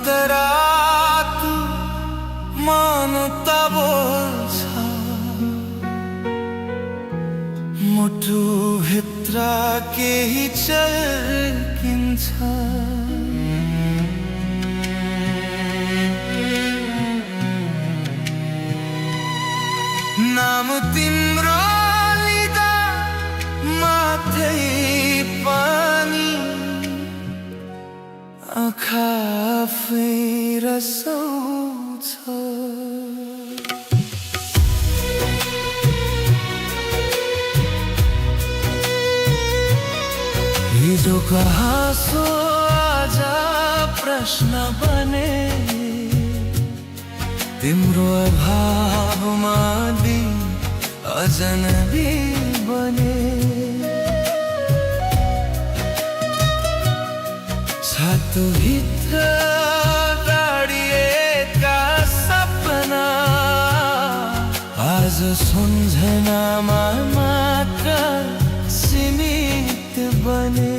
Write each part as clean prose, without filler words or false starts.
शान्तरात मानता बोल्छ मुटु भित्र केही चर्किन्छ नाम तिम्रो लिँदा माथै पानी आँखा आफै रसाउँछ हिजोको हाँसो आज प्रश्न बने तिम्रो अभावमा दिन अजनबी बने छातोभित्र गाडिएका सपना आज सम्झनामा मात्र सीमित बने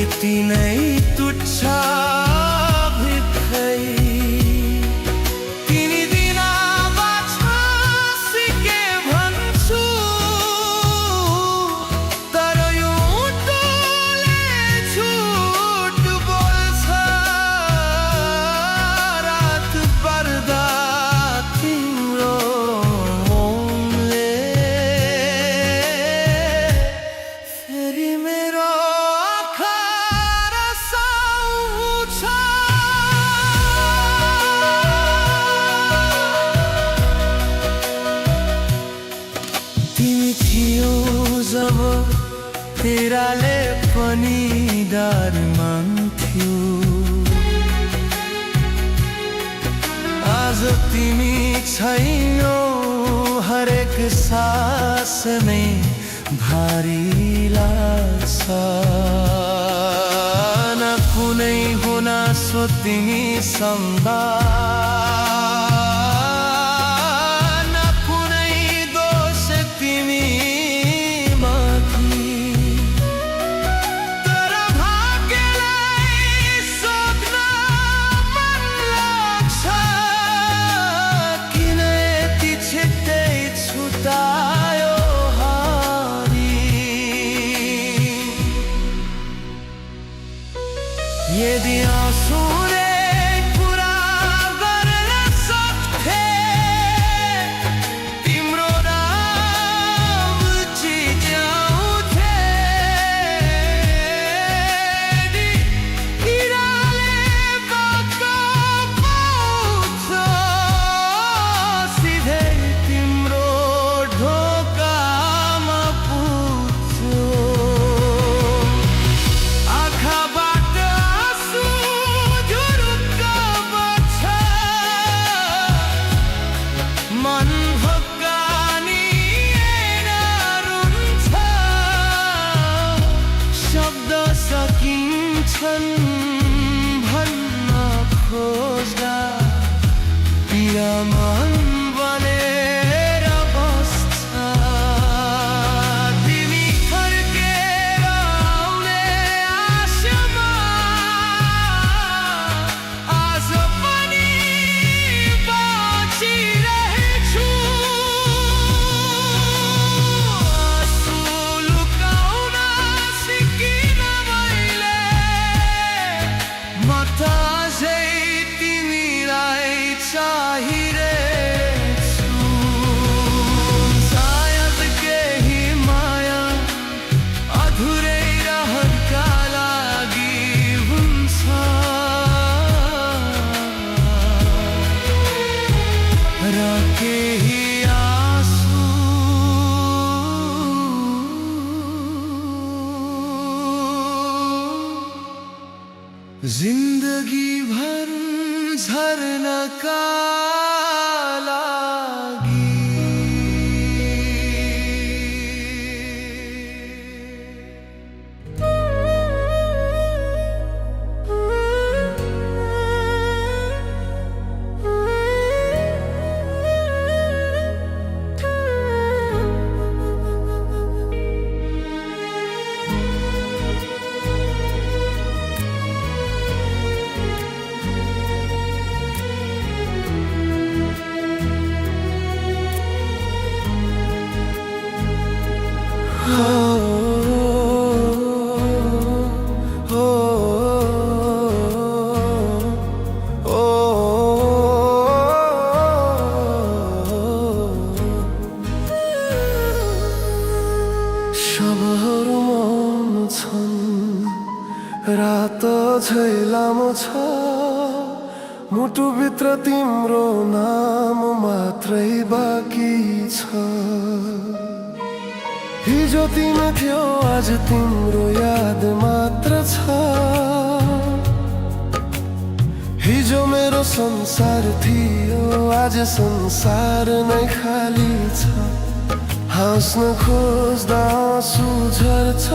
यति नै तुच्छ भित्रै तिनी दिन बाँच्न सिके भन्छु तर यो उठोले झुट बोल्छ रात पर्दा तिम्रो मौनले फेरि मेरो जब तेराले पनि डर मान्थ्यो आज तिमी छैनौ हरेक सास नै भारी लाग्छ न कुनै गुनासो तिमी सम्दा यदि आँसुले पुरा गर्न सक्थे तिम्रो नाम चिच्याउँथे किराले बाटो पाउँछ सिधै तिम्रो ढोकामा पुग्छ आँखाबाट छन् भन्न खोज्दा पीडा मन बनेर बस्छ तिमी फर्केर आउने आशामा आज पनि बाँचिरहेछु आँसु लुकाउन सिकिन मैले म त अझै तिमीलाई चाहिरहेछु सायद केही माया अधुरै रहरका लागि हुन्छ र केही आँसु जिन्दगी भर झर्नका लागि शबहरू मौन छन् रात झै लामो छ मुटुभित्र तिम्रो नाम मात्रै बाँकी छ हिजो तिमी थियो आज तिम्रो याद मात्र छ हिजो मेरो संसार थियो आज संसार नै खाली छ हाँस्न खोज्दा आँसु झर्छ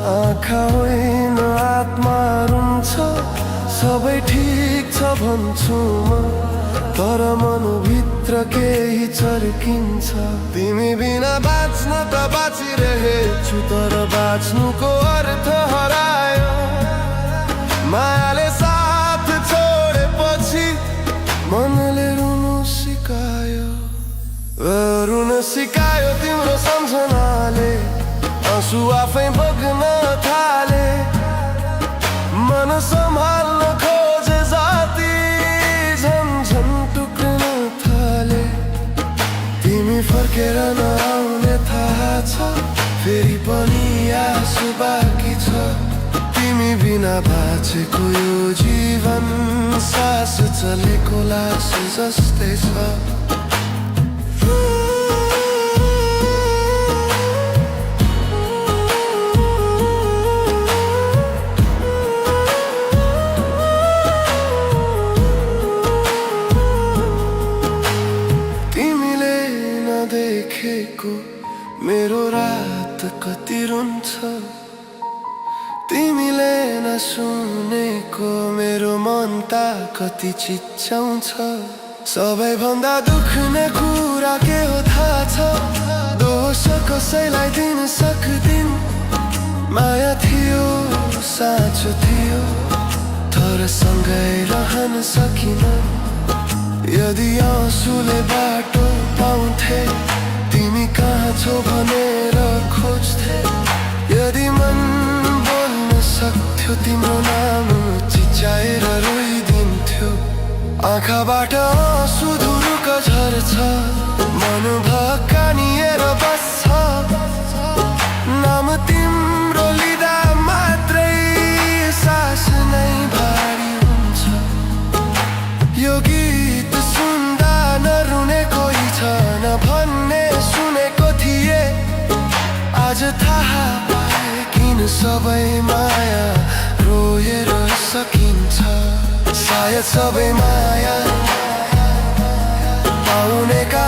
आँखा होइन आत्मा रुन्छ सबै ठिक छ भन्छु म तर मनभित्र केही चर्किन्छ तिमी बिना बाँच्न त बाँचिरहेछु तर बाँच्नुको अर्थ हरायो मायाले साथ छोडेपछि मनले रुनु सिकायो रुन सिकायो तिम्रो सम्झनाले आँसु आफै बग्न थाले मन सम्हाल्न खोजे जाति झन्झन टुक्रिन थाले तिमी फर्केर नआउने थाहा छ फेरि पनि आँसु बाँकी छ तिमी बिना बाँचेको यो जीवन सास चलेको लास जस्तै छ देखेको मेरो रात कति रुन्छ तिमीले नसुनेको मेरो मन त कति चिच्याउँछ सबैभन्दा दुख्ने कुरा के हो थाहा छ दोष कसैलाई दिन सक्दिन माया थियो साँचो थियो तर सँगै रहन सकिन यदि आँसुले बाटो पाउँथे तिमी कहाँ छौ भनेर खोज्थे यदि मन बोल्न सक्थ्यो तिम्रो नाम चिच्याएर रोइदिन्थ्यो आँखाबाट आँसु धुरुक झर्छ मन भकानिएर बस्छ नाम तिम्रो लिँदा मात्रै सास नै भारी हुन्छ यो गीत सुन्दा नरुने कोही छ न भन्ने सुनेको थिए आज थाहा पाए किन सबै माया रोएर सकिन्छ सायद सबै माया पाउनेका